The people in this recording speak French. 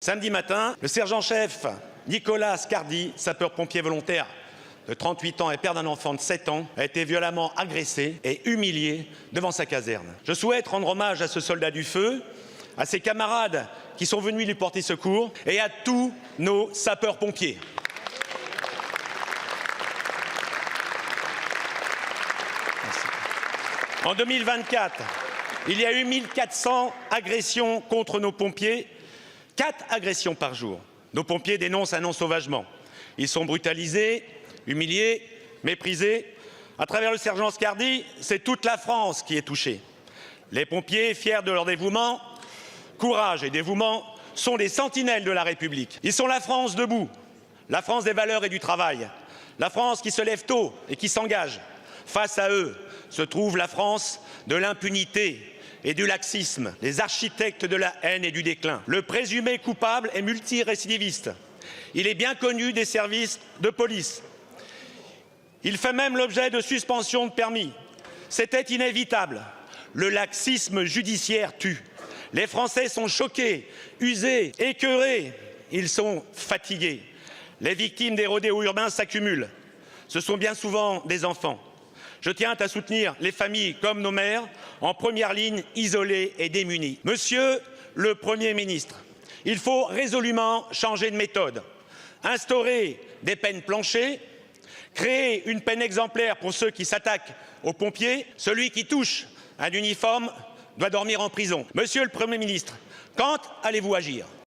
Samedi matin, le sergent-chef Nicolas Scardi, sapeur-pompier volontaire de 38 ans et père d'un enfant de 7 ans, a été violemment agressé et humilié devant sa caserne. Je souhaite rendre hommage à ce soldat du feu, à ses camarades qui sont venus lui porter secours et à tous nos sapeurs-pompiers. En 2024, il y a eu 1400 agressions contre nos pompiers, 4 agressions par jour. Nos pompiers dénoncent un ensauvagement. Ils sont brutalisés, humiliés, méprisés. À travers le sergent Scardi, c'est toute la France qui est touchée. Les pompiers, fiers de leur dévouement, courage et dévouement, sont des sentinelles de la République. Ils sont la France debout, la France des valeurs et du travail, la France qui se lève tôt et qui s'engage. Face à eux se trouve la France de l'impunité et du laxisme, les architectes de la haine et du déclin. Le présumé coupable est multirécidiviste. Il est bien connu des services de police. Il fait même l'objet de suspension de permis. C'était inévitable. Le laxisme judiciaire tue. Les Français sont choqués, usés, écœurés. Ils sont fatigués. Les victimes des rodéos urbains s'accumulent. Ce sont bien souvent des enfants. Je tiens à soutenir les familles comme nos mères, en première ligne, isolées et démunies. Monsieur le Premier ministre, il faut résolument changer de méthode, instaurer des peines planchers, créer une peine exemplaire pour ceux qui s'attaquent aux pompiers. Celui qui touche un uniforme doit dormir en prison. Monsieur le Premier ministre, quand allez-vous agir ?